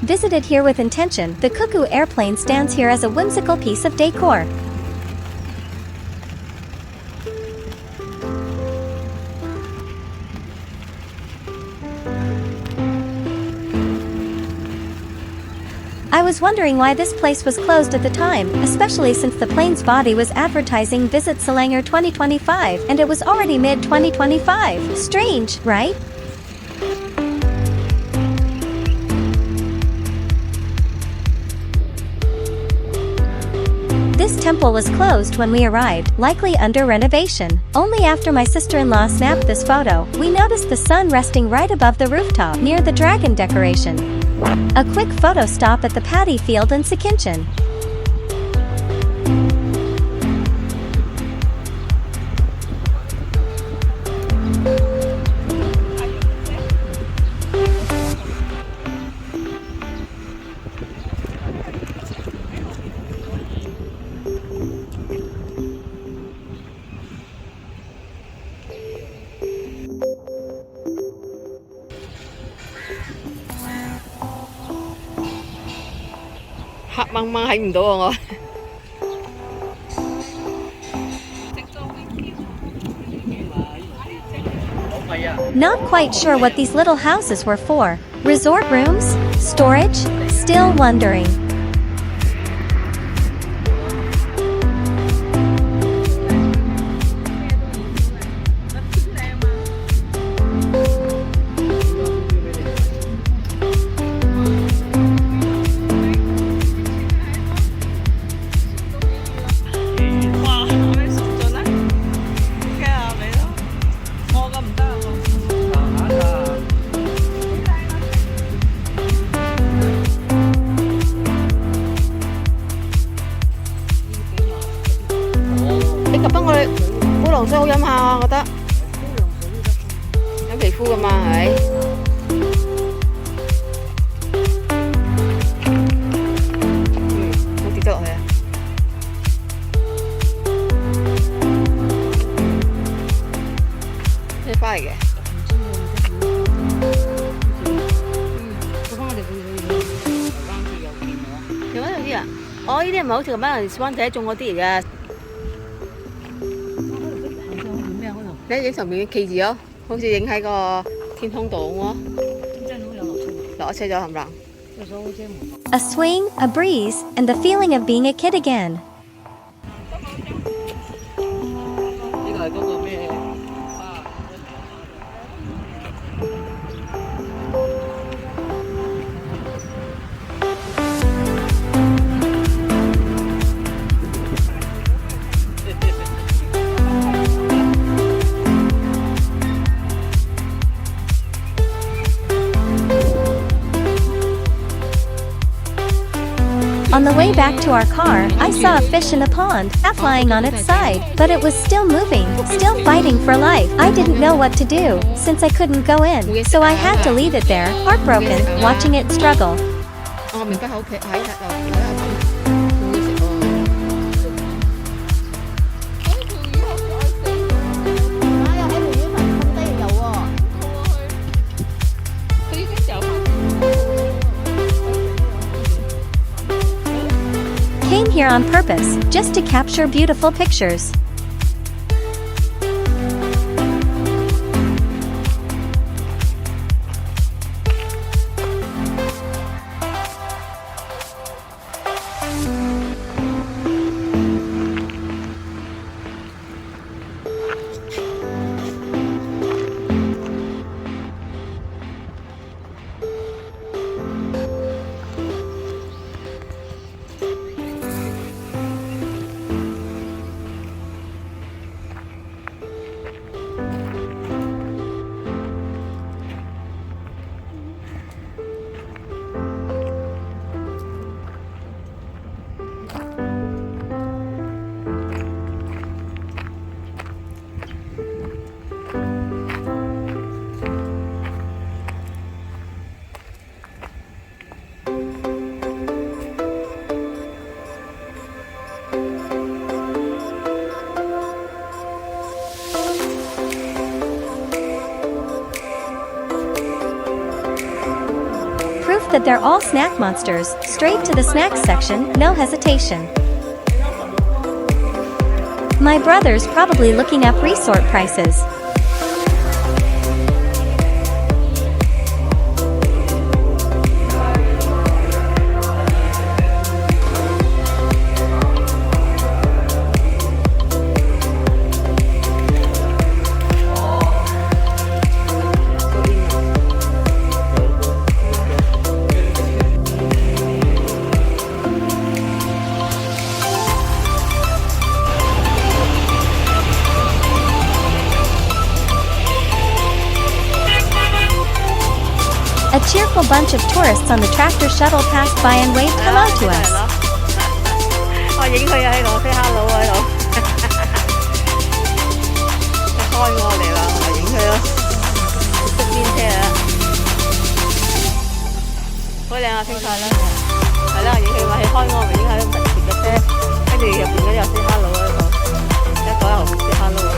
Visited here with intention, the Cuckoo Airplane stands here as a whimsical piece of decor. I was wondering why this place was closed at the time, especially since the plane's body was advertising Visit Selangor 2025 and it was already mid-2025. Strange, right? This temple was closed when we arrived, likely under renovation. Only after my sister-in-law snapped this photo, we noticed the sun resting right above the rooftop near the dragon decoration. A quick photo stop at the paddy field in Sekinchan. Not quite sure what these little houses were for. Resort rooms? Storage? Still wondering. A swing, a breeze, and the feeling of being a kid again. On the way back to our car, I saw a fish in a pond, half lying on its side, but it was still moving, still fighting for life. I didn't know what to do, since I couldn't go in, so I had to leave it there, heartbroken, watching it struggle. Came here on purpose, just to capture beautiful pictures. that they're all snack monsters, straight to the snacks section, no hesitation. My brother's probably looking up resort prices. A cheerful bunch of tourists on the tractor shuttle passed by and waved hello to us. 我影佢啊喺度 say hello 啊喺度，佢開我嚟啦，我影佢咯，側邊車啊，好靚啊，清晒啦，係啦，影佢話佢開我，咪影下特別嘅車，跟住入邊嗰啲又 say hello 喺度，一個又 say hello 啊。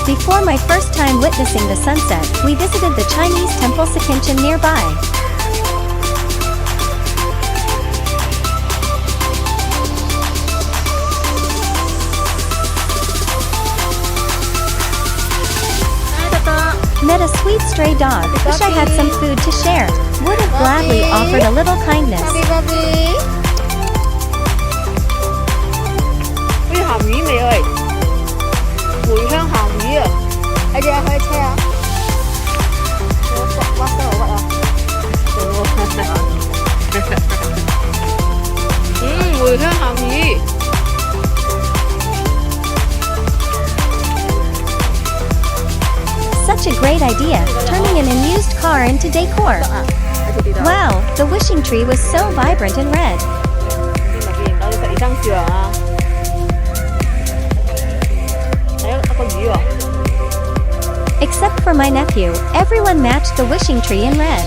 Before my first time witnessing the sunset, we visited the Chinese Temple Sekinchan nearby. Met a sweet stray dog. Wish I had some food to share. Would have gladly offered a little kindness. 好似鹹魚味喂，茴香鹹魚啊！係隻開車啊！屈得我屈啊！茴香鹹魚。Such a great idea, turning an unused car into decor. Wow, the wishing tree was so vibrant and red. Except for my nephew, everyone matched the wishing tree in red.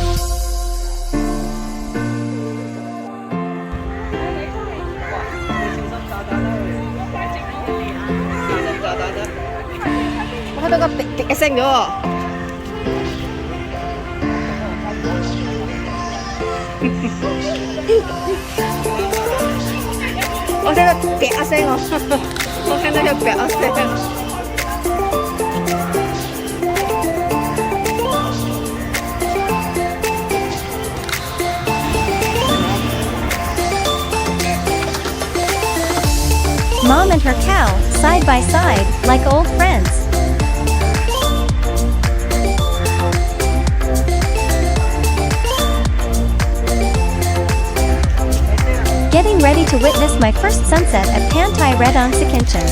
Mom and her cow, side by side, like old friends. Getting ready to witness my first sunset at Pantai Redang Sekinchan.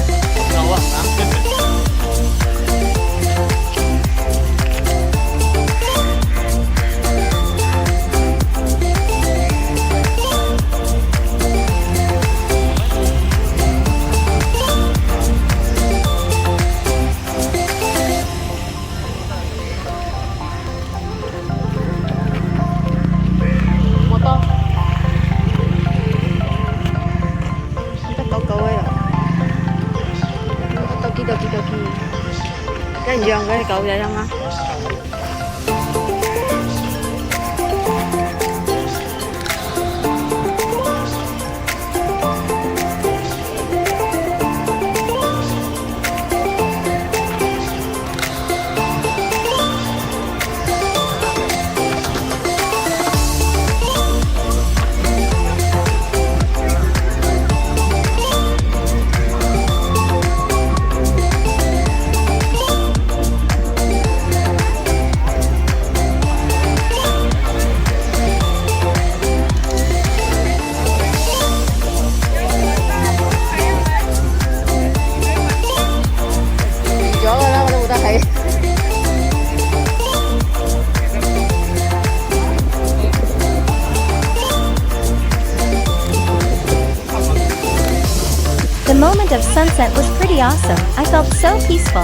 moment of sunset was pretty awesome. I felt so peaceful.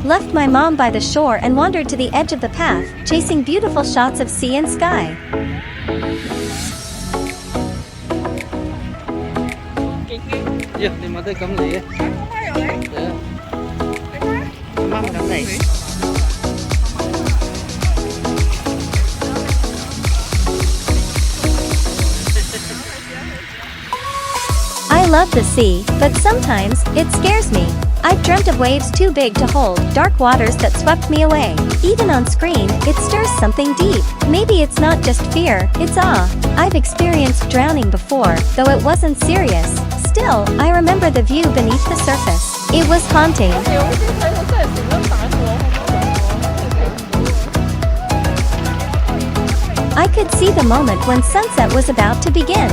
Left my mom by the shore and wandered to the edge of the path, chasing beautiful shots of sea and sky. Dạ, đi mà tới cắm lì á. Dạ. Mắm cắm lì. I love the sea, but sometimes it scares me. I've dreamt of waves too big to hold, dark waters that swept me away. Even on screen, it stirs something deep. Maybe it's not just fear, it's awe. I've experienced drowning before, though it wasn't serious. Still, I remember the view beneath the surface. It was haunting. I could see the moment when sunset was about to begin.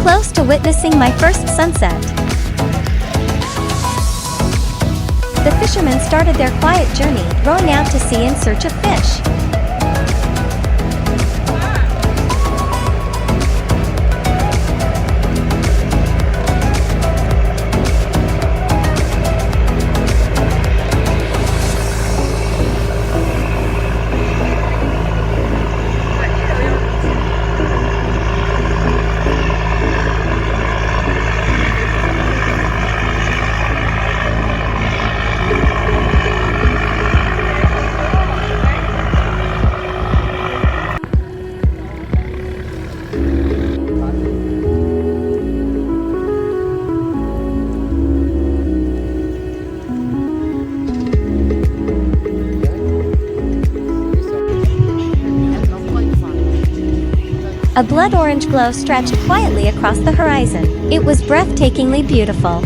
Close to witnessing my first sunset. The fishermen started their quiet journey, rowing out to sea in search of fish. A blood orange glow stretched quietly across the horizon. It was breathtakingly beautiful.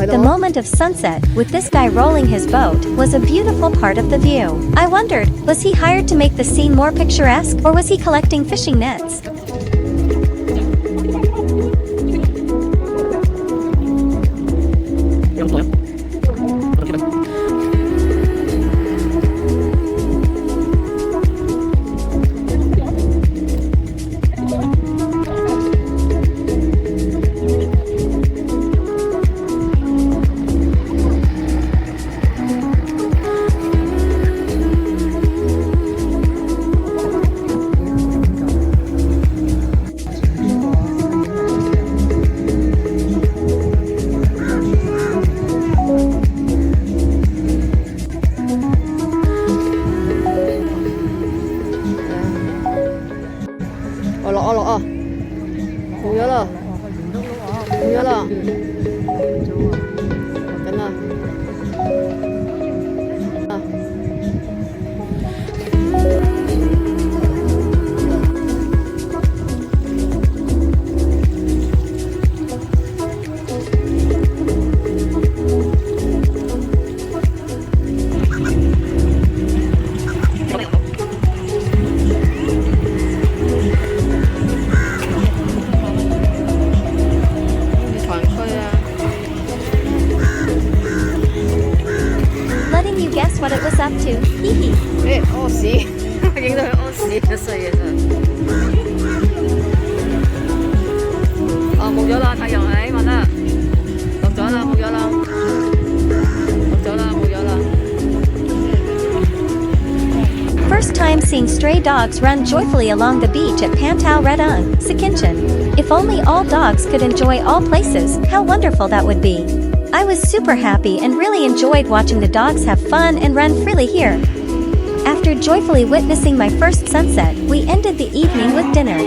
The moment of sunset, with this guy rolling his boat, was a beautiful part of the view. I wondered, was he hired to make the scene more picturesque, or was he collecting fishing nets? 啦，冇咗啦，緊啦。Letting you guess what it was up to, hehe. 誒屙屎，影到佢屙屎嘅衰嘢真係。哦冇咗啦，太陽係問啦，落咗啦，冇咗啦，落咗啦，冇咗啦。First time seeing stray dogs run joyfully along the beach at Pantai Redang Sekinchan. If only all dogs could enjoy all places, how wonderful that would be. I was super happy and really enjoyed watching the dogs have fun and run freely here. After joyfully witnessing my first sunset, we ended the evening with dinner.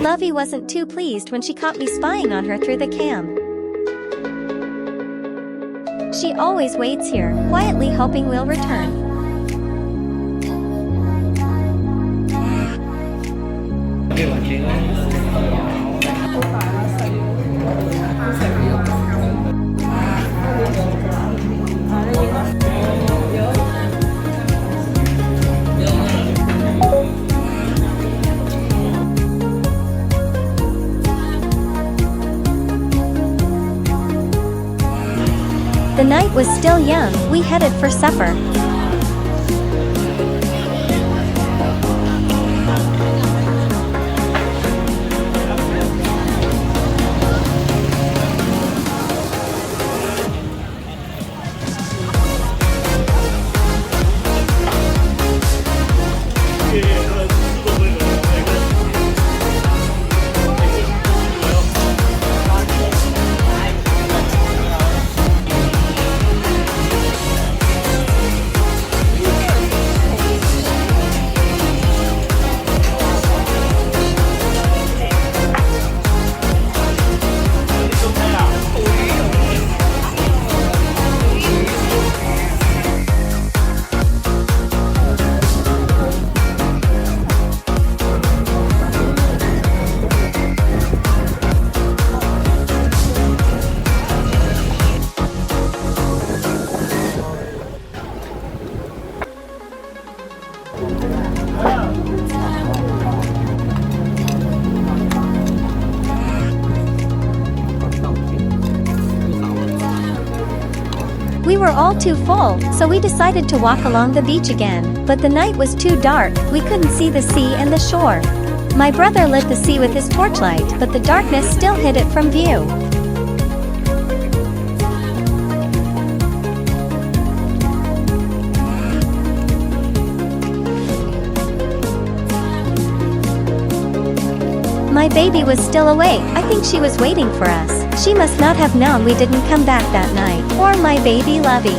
Lovey wasn't too pleased when she caught me spying on her through the cam. She always waits here, quietly hoping we'll return. The night was still young, we headed for supper. We were all too full, so we decided to walk along the beach again, but the night was too dark, we couldn't see the sea and the shore. My brother lit the sea with his torchlight, but the darkness still hid it from view. My baby was still awake, I think she was waiting for us. She must not have known we didn't come back that night. Poor my baby Lovey.